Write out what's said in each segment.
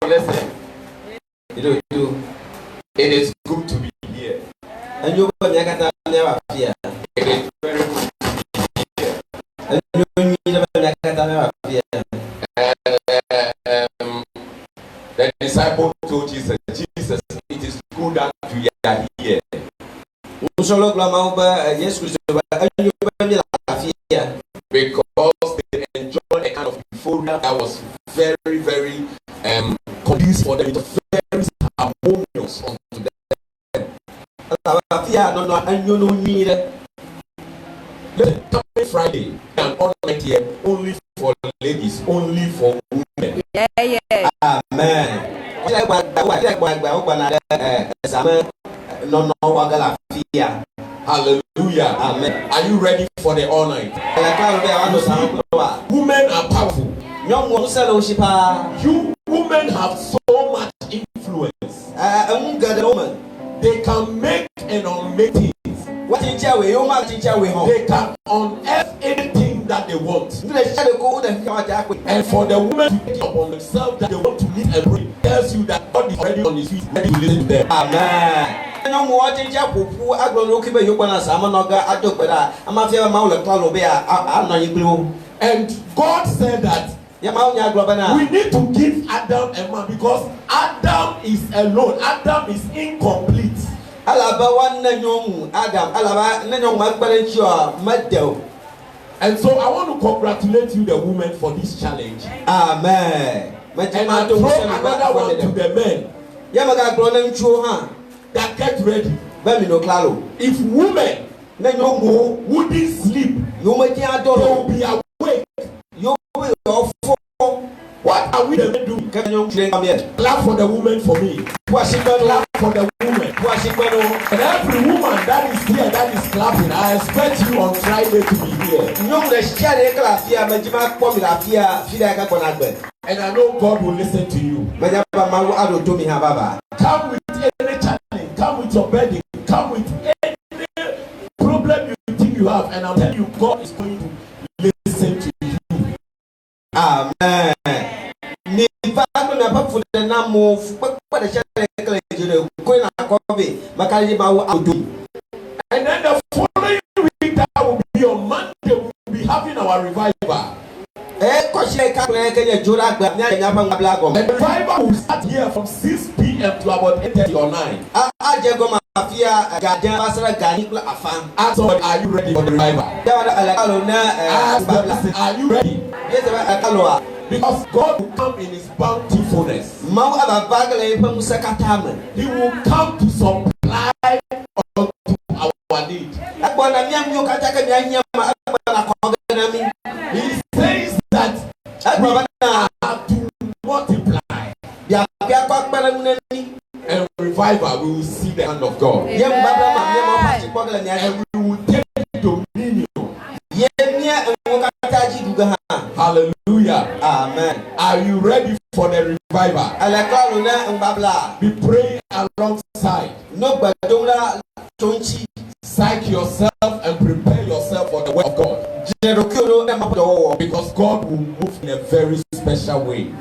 listen. It is good to be here. And you never fear. It is very good to be here. And you never fear. The disciple told Jesus, it is good that we are here. Because they enjoyed a kind of euphoria that was very, very conducive for them. It was very harmonious unto them. Coming Friday and all night here, only for ladies, only for women. Yeah. Amen. Hallelujah. Amen. Are you ready for the all night? Women are powerful. You women have so much influence. They can make and unmake things. They can unearth anything that they want. And for the women to take upon themselves that they want to meet and pray, tells you that God is already on his feet, ready to listen to them. Amen. And God said that we need to give Adam a man because Adam is alone. Adam is incomplete. And so I want to congratulate you, the women, for this challenge. Amen. And I throw another one to the men. That get ready. If women wouldn't sleep, they will be awake. What are we the men doing? Clap for the women for me. Clap for the women. And every woman that is here, that is clapping, I expect you on Friday to be here. And I know God will listen to you. Come with any challenge, come with your burden, come with any problem you think you have, and I'm telling you, God is going to listen to you. Amen. And then the following week, that will be on Monday, we'll be having our revival. And the revival will start here from 6 p.m. to about 8:30 or 9. So are you ready for the revival? Are you ready? Because God will come in his bountifulness. He will come to supply unto our need. He says that we are to multiply. And revival, we will see the hand of God. And we will take dominion. Hallelujah. Amen. Are you ready for the revival? Be praying alongside. Psych yourself and prepare yourself for the word of God. Because God will move in a very special way.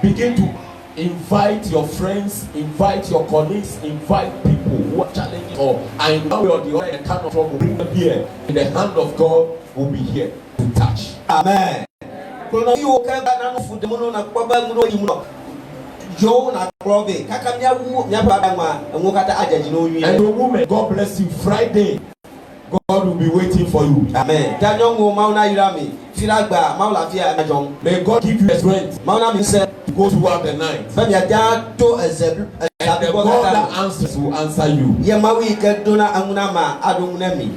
Begin to invite your friends, invite your colleagues, invite people who are challenging or I know you're the other kind of trouble. Bring them here. In the hand of God will be here to touch. Amen. And the woman, God bless you. Friday, God will be waiting for you. Amen. May God give you the strength to go throughout the night. And the God that answers will answer you.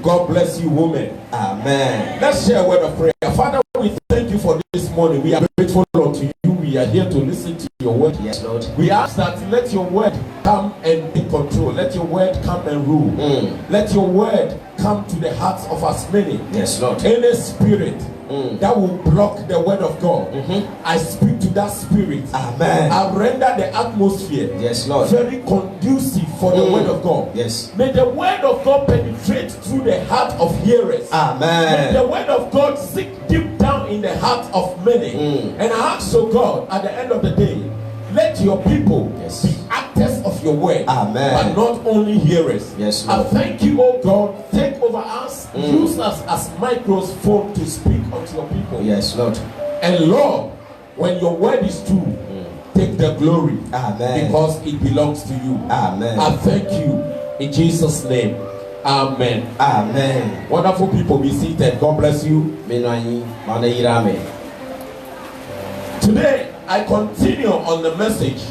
God bless you, woman. Amen. Let's share a word of prayer. Father, we thank you for this morning. We are grateful unto you. We are here to listen to your word. Yes, Lord. We ask that let your word come and take control. Let your word come and rule. Let your word come to the hearts of us many. Yes, Lord. Any spirit that will block the word of God, I speak to that spirit. Amen. I render the atmosphere, yes, Lord, very conducive for the word of God. Yes. May the word of God penetrate through the heart of hearers. Amen. May the word of God sink deep down down in the heart of many. And I ask, so God, at the end of the day, let your people be actors of your word, but not only hearers. I thank you, oh God. Take over us, use us as microphone to speak unto your people. Yes, Lord. And Lord, when your word is true, take the glory, because it belongs to you. I thank you in Jesus' name. Amen. Amen. Wonderful people, be seated. God bless you. Today I continue on the message,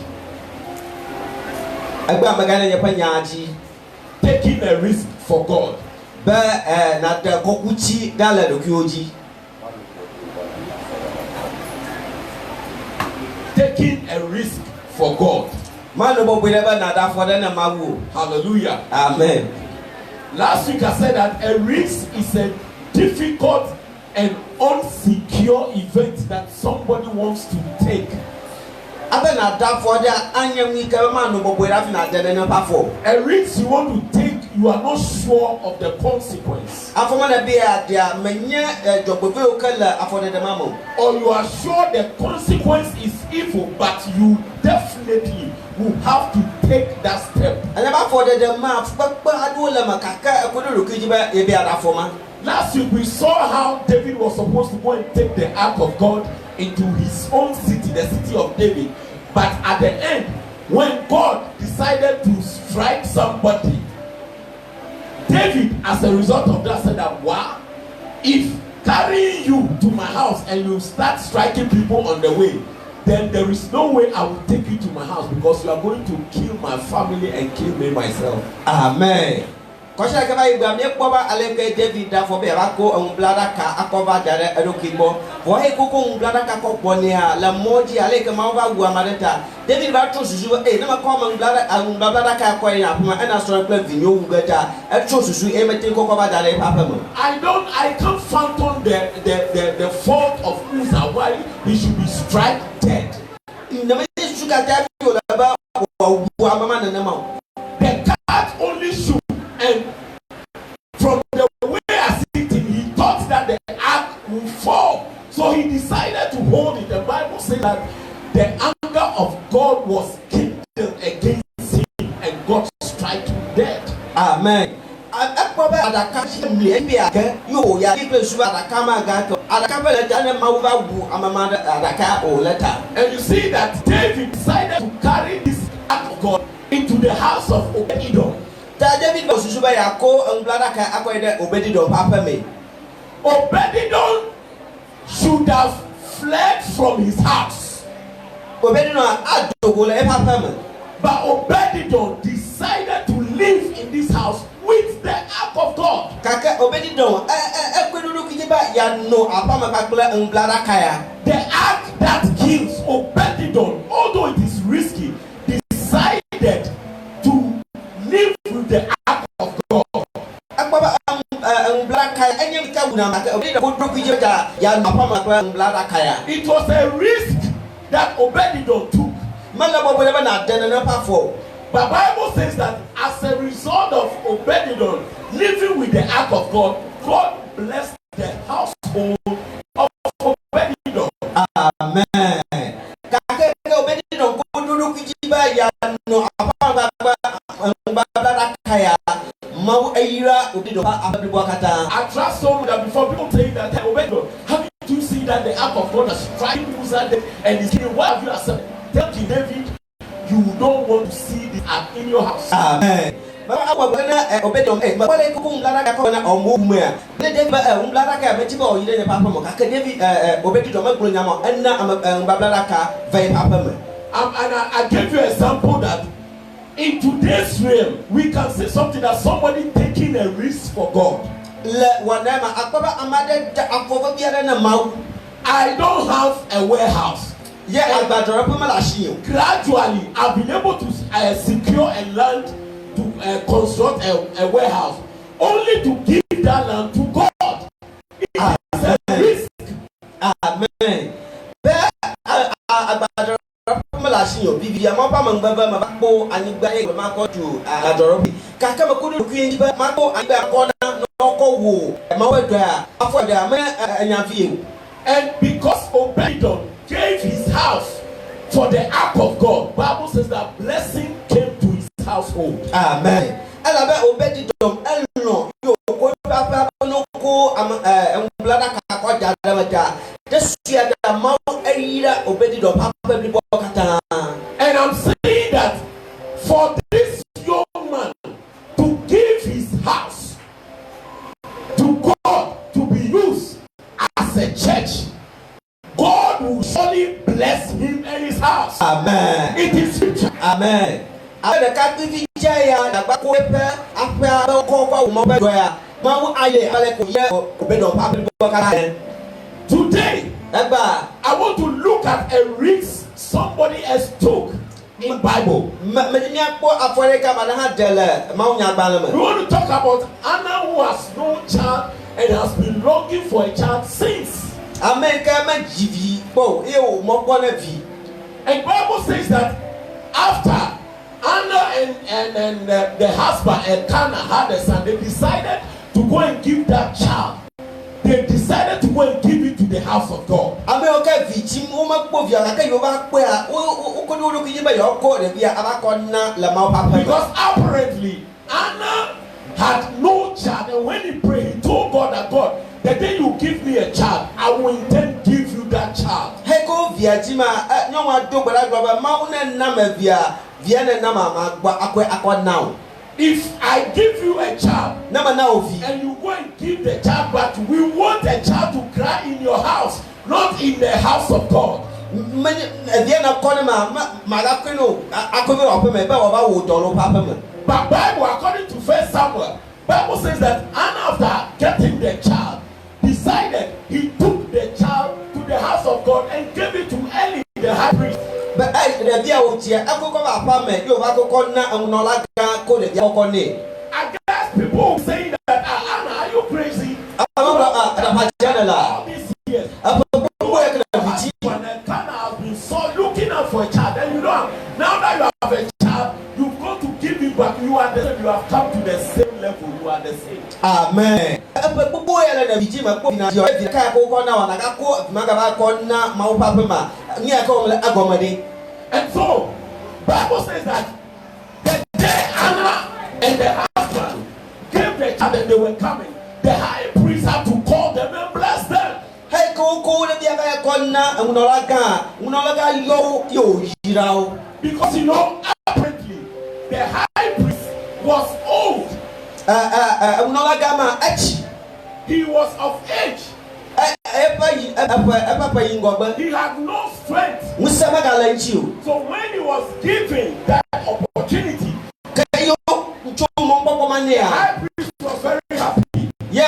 taking a risk for God. Taking a risk for God. Hallelujah. Amen. Last week I said that a risk is a difficult and unsecure event that somebody wants to take. A risk you want to take, you are not sure of the consequence. Or you are sure the consequence is evil, but you definitely will have to take that step. Last week we saw how David was supposed to go and take the ark of God into his own city, the city of David. But at the end, when God decided to strike somebody, David, as a result of that, said that, wow, if carrying you to my house and you start striking people on the way, then there is no way I will take you to my house, because you are going to kill my family and kill me myself. Amen. David for be blada ka akova dare edokimo blada ka la moji David ba to susu na makoma blada ka na so plan vinyo susu dare papa mo. I can't fathom the fault of Uzzah why he should be struck dead. The cat only shoot, and from the way I see it, he thought that the ark would fall. So he decided to hold it. The Bible says that the anger of God was kindled against him and God struck him dead. Amen. And you see that David decided to carry this ark of God into the house of Obed-Edom. David was Obed-Edom should have fled from his house. But Obed-Edom decided to live in this house with the ark of God. The ark that kills, Obed-Edom, although it is risky, decided to live with the ark of God. It was a risk that Obed-Edom took. But Bible says that as a result of Obed-Edom living with the ark of God, God blessed the household of Obed-Edom. Amen. I trust so that before people say that, Obed-Edom, how did you see that the ark of God is striking Uzzah and is killing? Why have you accepted? Tell King David, you don't want to see this ark in your house. Amen. And I gave you an example that in today's realm, we can see something that somebody taking a risk for God. I don't have a warehouse. Gradually, I've been able to secure a land to construct a warehouse, only to give that land to God. It is a risk. Amen. And because Obed-Edom gave his house for the ark of God, Bible says that blessing came to his household. Amen. Alabe Obed-Edom elno yo ko papa no ko blada ka ko jadamata. Desuya da ma ayira Obed-Edom papa bi kata. And I'm saying that for this young man to give his house to God to be used as a church, God will surely bless him and his house. Amen. It is scripture. Amen. The Catholic Jaya, the Bakuepa, Afra, Copa, Mobedoya, Mau Aye, Today, I want to look at a risk somebody else took in Bible. We want to talk about Anna who has no child and has been longing for a child since. And Bible says that after Anna and the husband Elkanah had a son, they decided to go and give that child. They decided to go and give it to the house of God. Because apparently Anna had no child, and when he prayed, he told God that God, the day you give me a child, I will intend to give you that child. If I give you a child and you go and give the child, but we want a child to cry in your house, not in the house of God. But Bible, according to 1 Samuel, Bible says that Anna, after getting the child, decided he took the child to the house of God and gave it to Eli, the high priest. But I guess people saying that Anna, are you crazy? All these years, when Elkanah has been so looking out for a child, and you know, now that you have a child, you've got to give it back. You are the same. You have come to the same level. You are the same. Amen. And so, Bible says that the day Anna and the husband gave the child and they were coming, the high priest had to call them and bless them. Because you know, apparently, the high priest was old. He was of age. He had no strength. So when he was given that opportunity, the high priest was very happy. The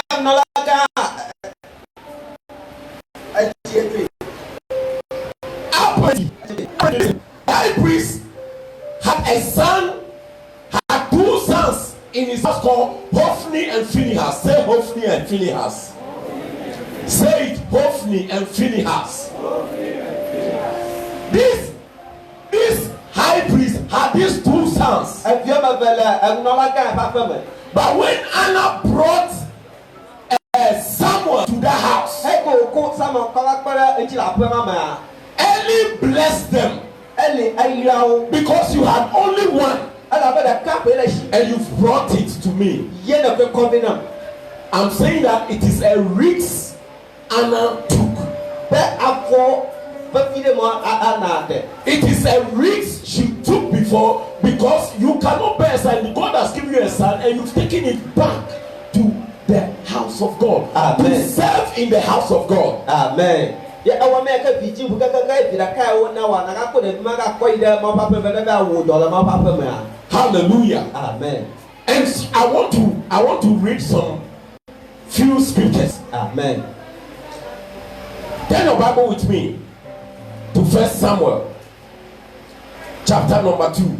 high priest had a son, had two sons in his house called Hophni and Phinehas. Say Hophni and Phinehas. Say it, Hophni and Phinehas. This high priest had these two sons. But when Anna brought Samuel to the house, Eli blessed them because you had only one and you've brought it to me. I'm saying that it is a risk Anna took. It is a risk she took before, because you cannot bear a son. God has given you a son and you've taken it back to the house of God. Amen. To serve in the house of God. Amen. Hallelujah. Amen. And I want to read some few scriptures. Amen. Turn your Bible with me to 1 Samuel chapter number 2.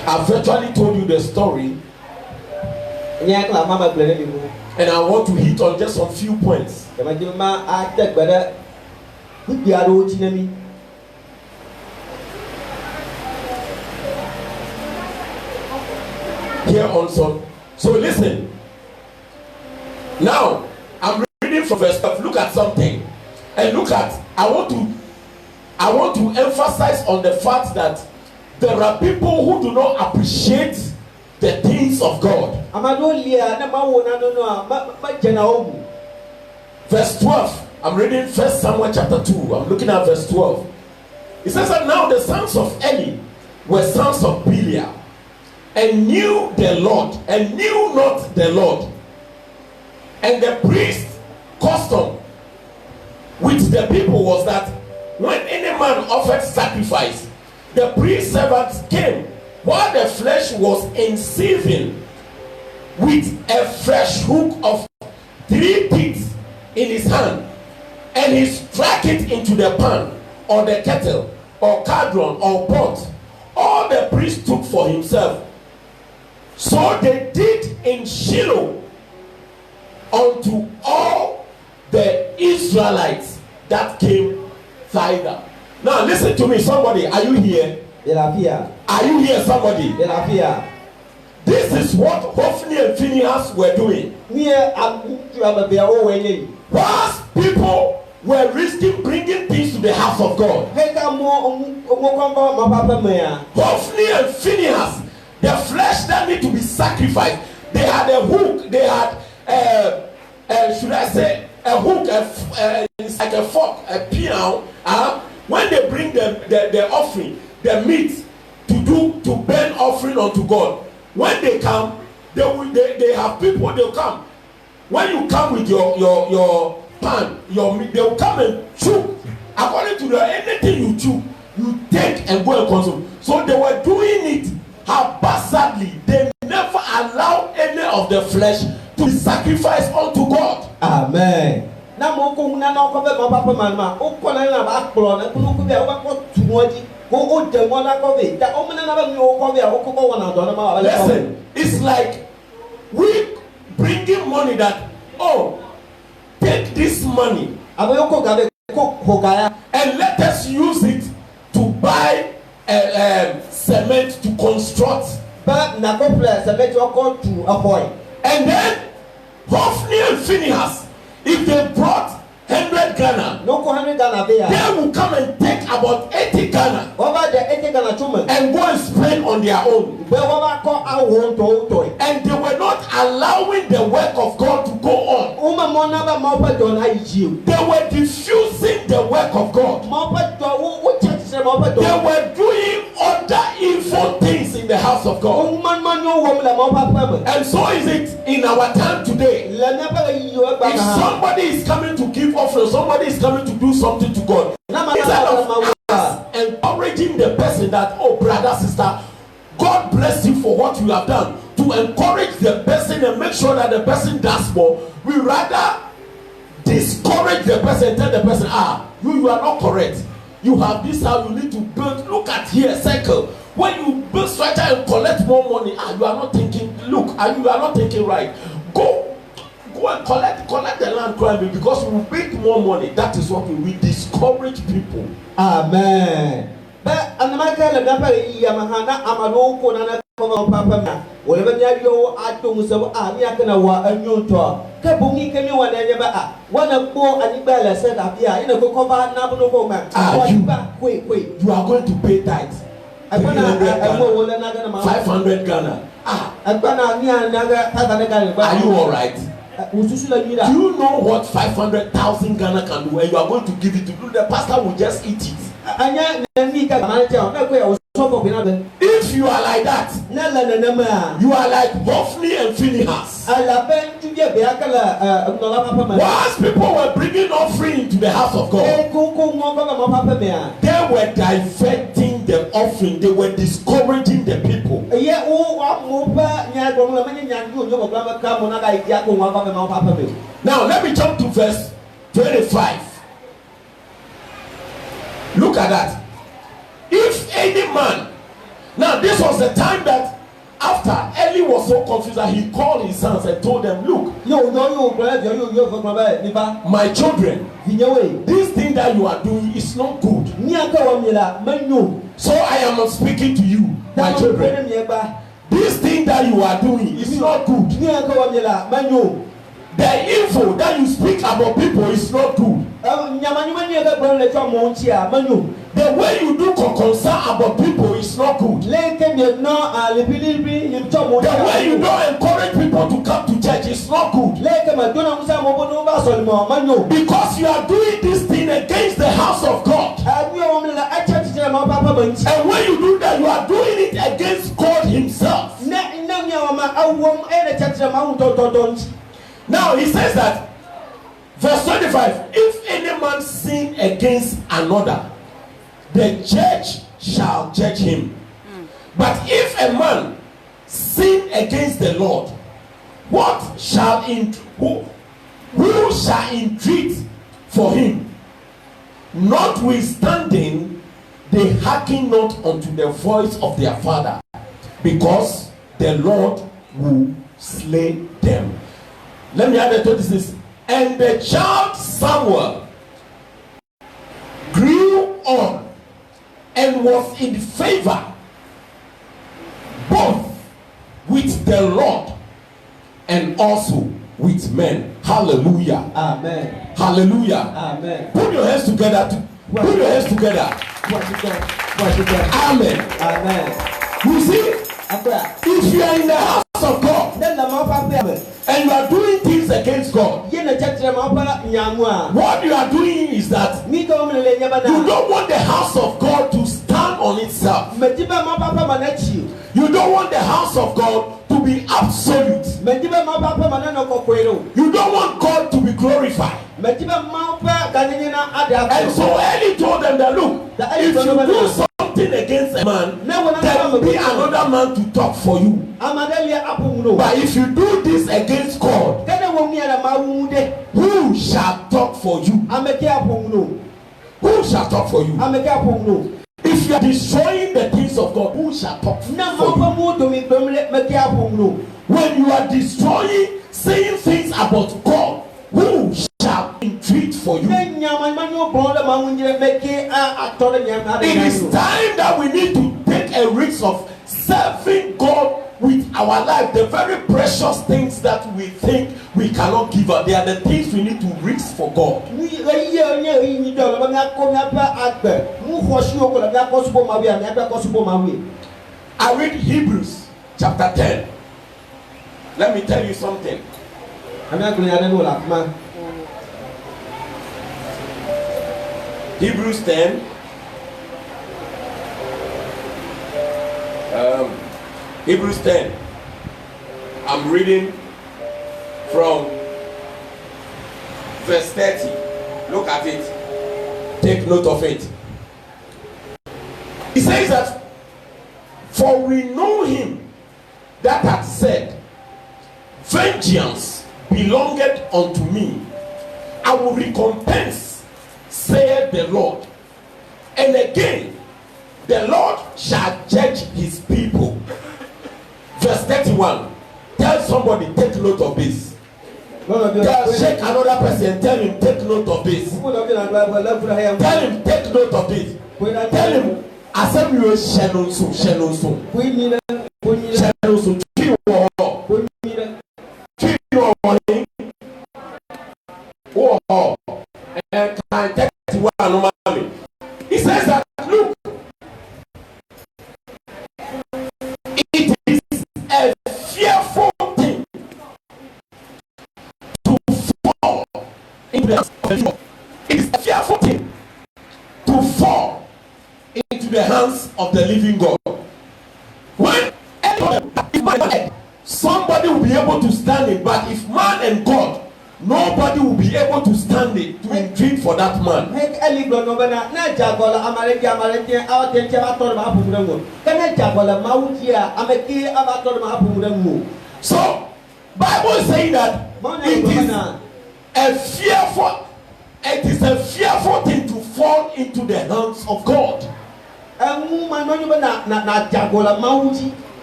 I've virtually told you the story, and I want to hit on just some few points. Here also. So listen. Now, I'm from verse 12. Look at something. And look at, I want to emphasize on the fact that there are people who do not appreciate the things of God. Verse 12. I'm reading 1 Samuel chapter 2. I'm looking at verse 12. It says that now the sons of Eli were sons of Belial, and knew the Lord, and knew not the Lord. And the priest's custom with the people was that when any man offered sacrifice, the priest servants came while the flesh was in seething with a fresh hook of 3 teeth in his hand, and he struck it into the pan or the kettle or cauldron or pot. All the priest took for himself. So they did in Shiloh unto all the Israelites that came thither. Now listen to me, somebody. Are you here? Are you here, somebody? This is what Hophni and Phinehas were doing. Whilst people were risking bringing things to the house of God, Hophni and Phinehas, the flesh that need to be sacrificed, they had a hook, they had should I say a hook, it's like a fork, a piano. When they bring the offering, the meat to burn offering unto God, when they come, they have people, they'll come. When you come with your pan, your meat, they'll come and chew. According to anything you chew, you take and go and consume. So they were doing it haphazardly. They never allow any of the flesh to be sacrificed unto God. Amen. Listen, it's like we bringing money that, take this money and let us use it to buy cement to construct. And then Hophni and Phinehas, if they brought 100 Ghana, they will come and take about 80 Ghana and go and spend on their own. And they were not allowing the work of God to go on. They were diffusing the work of God. They were doing other evil things in the house of God. And so is it in our time today. If somebody is coming to give offering, somebody is coming to do something to God, instead of us encouraging the person that, brother, sister, God bless you for what you have done, to encourage the person and make sure that the person does more, we rather discourage the person and tell the person, you are not correct. You have this how you need to build. Look at here, circle. When you build structure and collect more money, you are not thinking, you are not thinking right. Go and collect the land crime, because we will make more money. That is what we discourage people. Amen. You are going to pay tithes. 500 Ghana. Are you all right? Do you know what 500,000 Ghana can do? And you are going to give it to you. The pastor will just eat it. If you are like that, you are like Hophni and Phinehas. Once people were bringing offering into the house of God, they were diverting the offering. They were discouraging the people. Now let me jump to verse 25. Look at that. If any man, now this was the time that after Eli was so confused that he called his sons and told them, look, my children, this thing that you are doing is not good. So I am speaking to you, my children. This thing that you are doing is not good. The evil that you speak about people is not good. The way you do concern about people is not good. The way you don't encourage people to come to church is not good. Because you are doing this thing against the house of God. And when you do that, you are doing it against God himself. Now he says that, verse 25, if any man sin against another, the church shall judge him. But if a man sin against the Lord, who shall entreat for him? Notwithstanding, they hearken not unto the voice of their father, because the Lord will slay them. Let me add the 26. And the child Samuel grew on and was in favor both with the Lord and also with men. Hallelujah. Amen. Hallelujah. Amen. Put your hands together. Put your hands together. Amen. Amen. You see, if you are in the house of God and you are doing things against God, what you are doing is that you don't want the house of God to stand on itself. You don't want the house of God to be absolute. You don't want God to be glorified. And so Eli told them that, look, if you do something against a man, there will be another man to talk for you. But if you do this against God, who shall talk for you? Who shall talk for you? If you are destroying the things of God, who shall talk for you? When you are destroying, saying things about God, who shall entreat for you? It is time that we need to take a risk of serving God with our life. The very precious things that we think we cannot give up, they are the things we need to risk for God. I read Hebrews chapter 10. Let me tell you something. Hebrews 10. Hebrews 10. I'm reading from verse 30. Look at it. Take note of it. He says that, for we know him that hath said, vengeance belongeth unto me, I will recompense, saith the Lord. And again, the Lord shall judge his people. Verse 31. Tell somebody, take note of this. Shake another person, tell him, take note of this. Tell him, take note of this. Tell him, I said you will shadow soon. Shadow soon. He says that, look, it is a fearful thing to fall into the hands of the Lord. It is a fearful thing to fall into the hands of the living God. When somebody will be able to stand it, but if man and God, nobody will be able to stand it to entreat for that man. So, Bible is saying that it is a fearful thing to fall into the hands of God.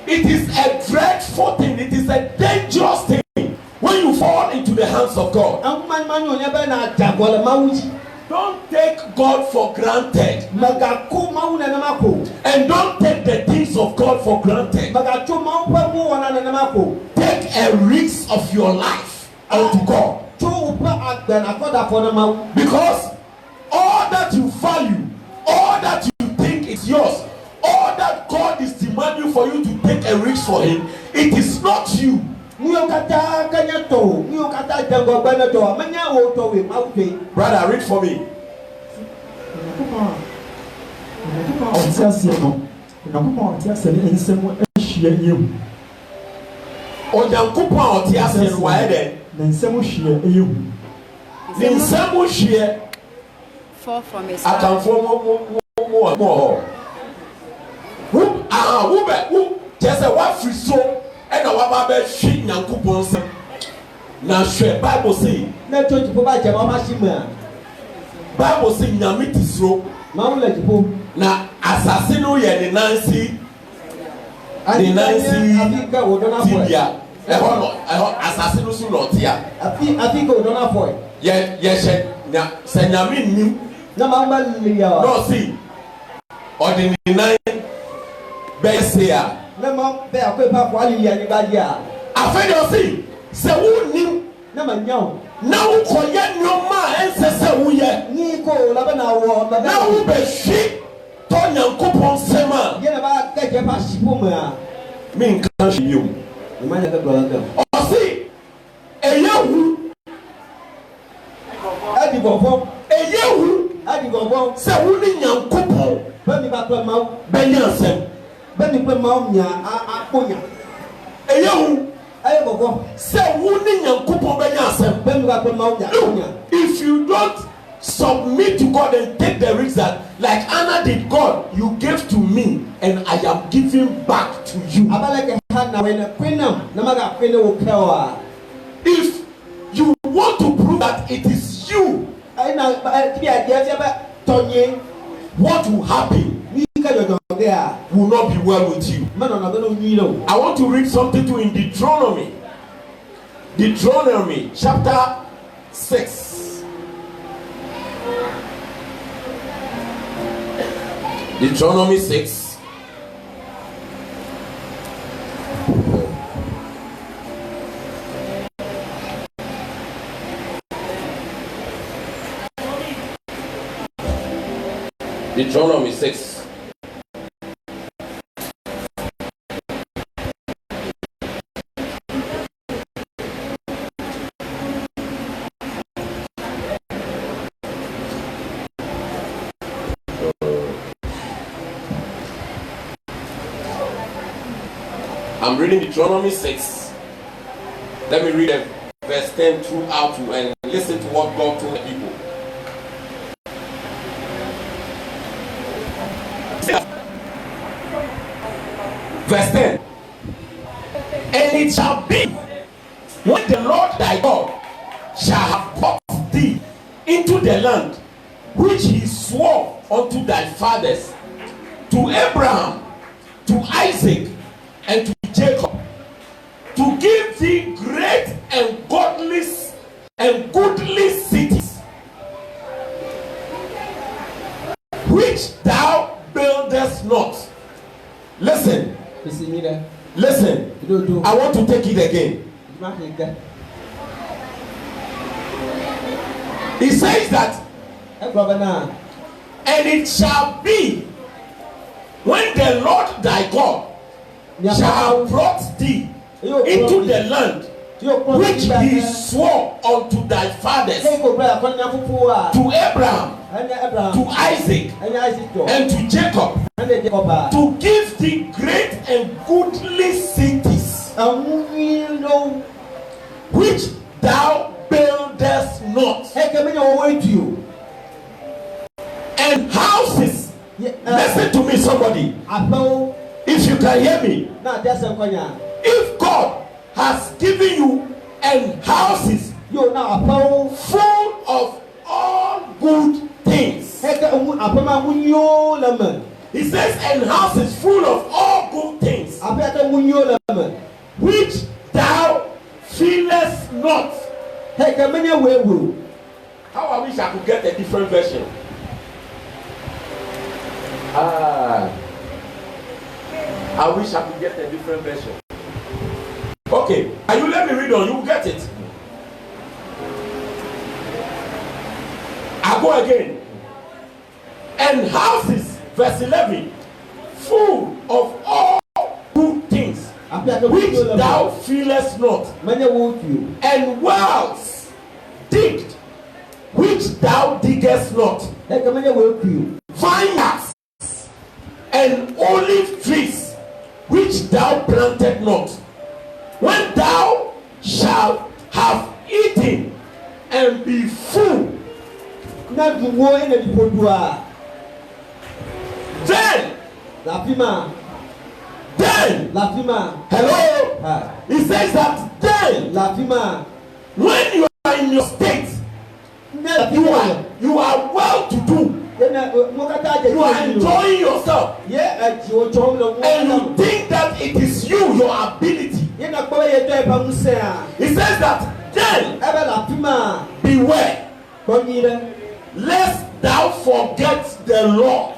It is a dreadful thing. It is a dangerous thing when you fall into the hands of God. Don't take God for granted. And don't take the things of God for granted. Take a risk of your life unto God. Because all that you value, all that you think is yours, all that God is demanding for you to take a risk for Him, it is not you. Brother, read for me. Fall from his just a what free so and a wabba sheet Yankupon. Now, share Bible say, Bible say, Yamitis rope. Now, assassino ye the Nancy, Tibia, assassino sunotia. I think we don't have for Yes, now, Senyamin, no, see, ordinary best here. No, there are paper quality anybody. I find you see, so who knew? No, now, Koyan, no man, ancestor, we are Nico, Labana, now we be sheep, Tonya Coupon Sema. Get about take a pass, woman. Mean, can't you? You might have a brother. Oh, see, a young Adi Bobo, a young Adi Bobo, so who in young couple, Benny Bapper, Benyasen, Benny Pamia, Aponia. a young, I have a go. so who in young couple Benyasen, Benny Bapper, if you don't submit to God and take the risk that, like Anna did, God, you gave to me and I am giving back to you. I'm like a hand now in a queen, no matter queen will kill. If you want to prove that it is you, I know, but Tony, what will happen will not be well with you. I want to read something to in Deuteronomy. Deuteronomy chapter 6. Deuteronomy 6. Deuteronomy 6. I'm reading Deuteronomy 6. Let me read verse 10 throughout and listen to what God told the people. Verse 10. And it shall be when the Lord thy God shall have brought thee into the land which he swore unto thy fathers, to Abraham, to Isaac, and to Jacob, to give thee great and godly and goodly cities, which thou buildest not. Listen. Listen. I want to take it again. He says that, and it shall be when the Lord thy God shall have brought thee into the land which he swore unto thy fathers, to Abraham, to Isaac, and to Jacob, to give thee great and goodly cities, which thou buildest not, and houses. Listen to me, somebody. If you can hear me, if God has given you and houses full of all good things, he says, and houses full of all good things, which thou feelest not. How I wish I could get a different version. I wish I could get a different version. Okay, and you let me read on, you get it. go again. And houses, verse 11, full of all good things, which thou feelest not, and wells digged, which thou diggest not, vineyards and olive trees, which thou planted not. When thou shalt have eaten and be full, then, hello, he says that then, when you are in your state, you are well to do, you are enjoying yourself, and you think that it is you, your ability. He says that then, beware lest thou forget the Lord.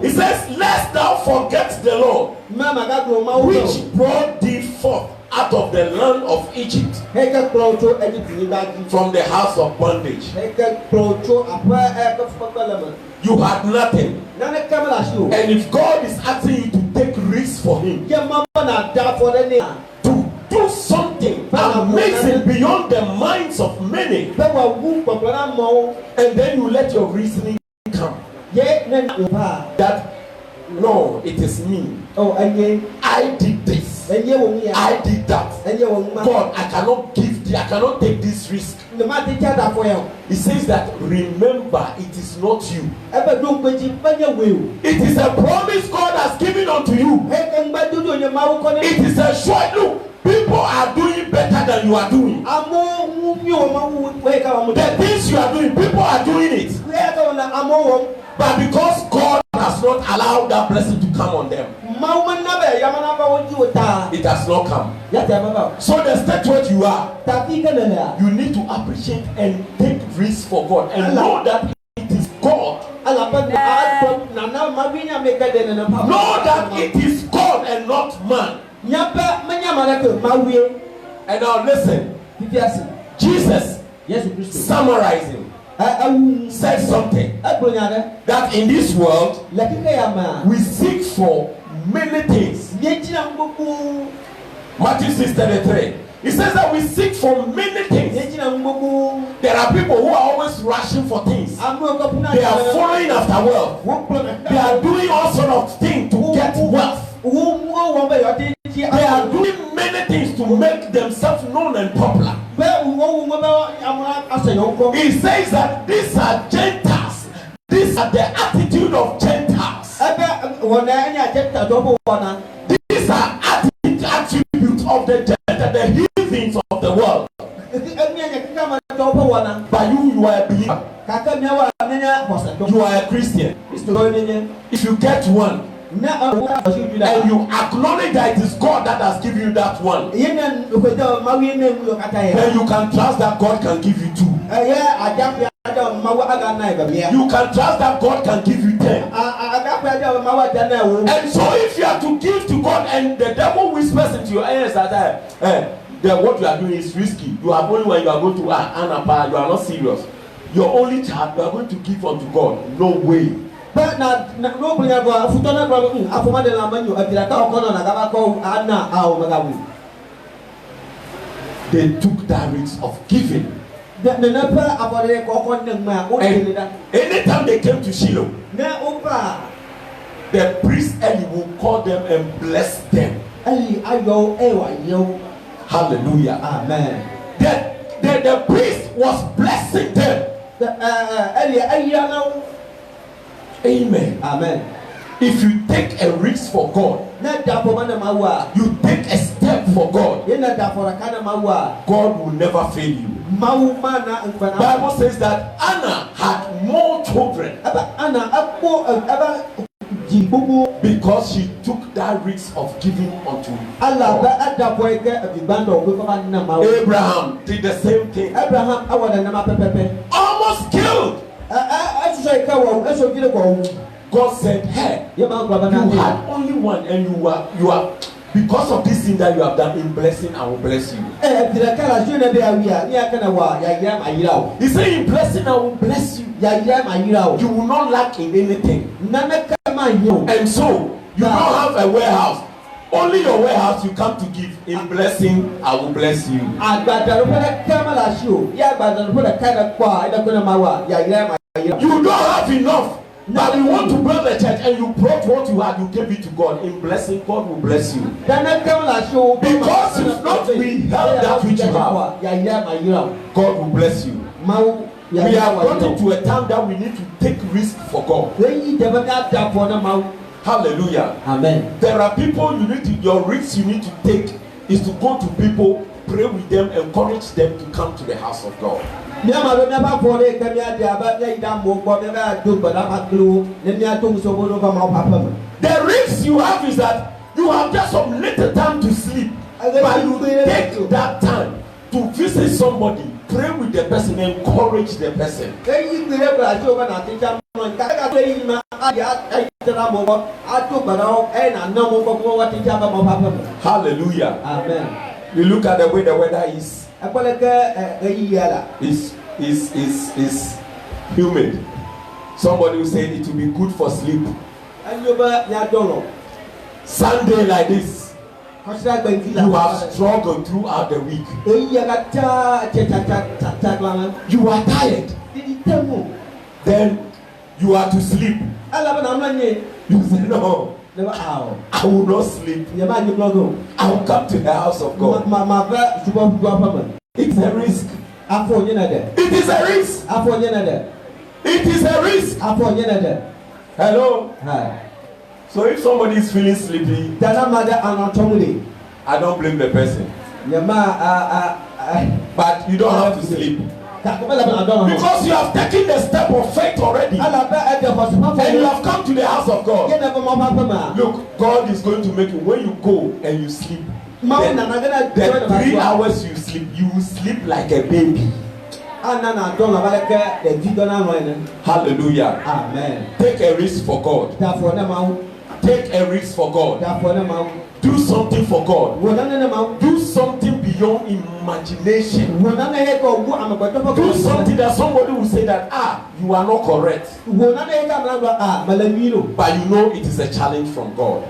He says, lest thou forget the Lord, which brought thee forth out of the land of Egypt, from the house of bondage. You had nothing, and if God is asking you to take risks for Him, to do something amazing beyond the minds of many, and then you let your reasoning come that no, it is me. I did this, I did that. God, I cannot take this risk. He says that remember, it is not you. It is a promise God has given unto you. It is a short look. People are doing better than you are doing. The things you are doing, people are doing it. But because God has not allowed that blessing to come on them, it has not come. So the state where you are, you need to appreciate and take risks for God and know that it is God. Know that it is God and not man. And now listen, Jesus, summarizing, said something that in this world we seek for many things. Matthew 6:33. He says that we seek for many things. There are people who are always rushing for things. They are following after wealth. They are doing all sorts of things to get wealth. They are doing many things to make themselves known and popular. He says that these are Gentiles. These are the attitude of Gentiles. These are attributes of the Gentiles, the heathens of the world. But you are a believer. You are a Christian. If you get one, and you acknowledge that it is God that has given you that one, then you can trust that God can give you 2. You can trust that God can give you 10. And so if you are to give to God and the devil whispers into your ears that what you are doing is risky, you are only when you are going to Anapa, you are not serious. Your only child, you are going to give unto God. No way. They took that risk of giving. And anytime they came to Shiloh, the priest Eli will call them and bless them. Hallelujah. Amen. The priest was blessing them. Amen. Amen. If you take a risk for God, you take a step for God, God will never fail you. The Bible says that Anna had more children because she took that risk of giving unto God. Abraham did the same thing. Almost killed. God said, hey, you had only one and you are Because of this thing that you have done in blessing, I will bless you. He said, in blessing, I will bless you. You will not lack in anything. And so, you don't have a warehouse. Only your warehouse you come to give. In blessing, I will bless you. You don't have enough. But you want to build a church and you brought what you had, you gave it to God. In blessing, God will bless you. Because if not we have that which you have, God will bless you. We have gotten to a time that we need to take risk for God. Hallelujah. Amen. There are people you need to, your risks you need to take is to go to people, pray with them, encourage them to come to the house of God. The risk you have is that you have just some little time to sleep, but you take that time to visit somebody, pray with the person, encourage the person. Hallelujah. Amen. You look at the way the weather is. Is humid. Somebody will say it will be good for sleep. Sunday like this, you have struggled throughout the week. You are tired. Then you are to sleep. You say no, I will not sleep. I will come to the house of God. It's a risk. It is a risk. It is a risk. Hello. Hi. So if somebody is feeling sleepy, I don't blame the person. But you don't have to sleep. Because you have taken the step of faith already. And you have come to the house of God. Look, God is going to make you, when you go and you sleep, the 3 hours you sleep, you will sleep like a baby. Hallelujah. Amen. Take a risk for God. Take a risk for God. Do something for God. Do something beyond imagination. Do something that somebody will say that you are not correct. But you know it is a challenge from God.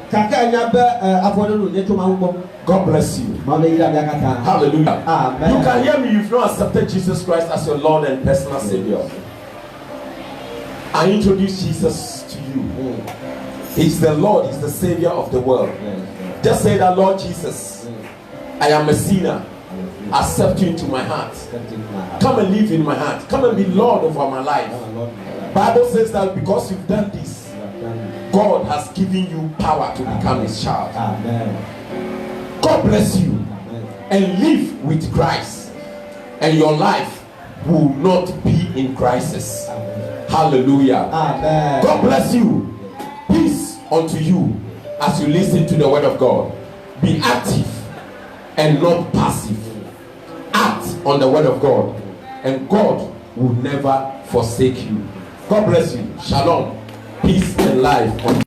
God bless you. Hallelujah. Amen. You can hear me. You've not accepted Jesus Christ as your Lord and personal Savior. I introduce Jesus to you. He's the Lord. He's the Savior of the world. Just say that, Lord Jesus, I am a sinner. Accept you into my heart. Come and live in my heart. Come and be Lord over my life. Bible says that because you've done this, God has given you power to become his child. God bless you. And live with Christ. And your life will not be in crisis. Hallelujah. God bless you. Peace unto you as you listen to the word of God. Be active and not passive. Act on the word of God, and God will never forsake you. God bless you. Shalom. Peace and life.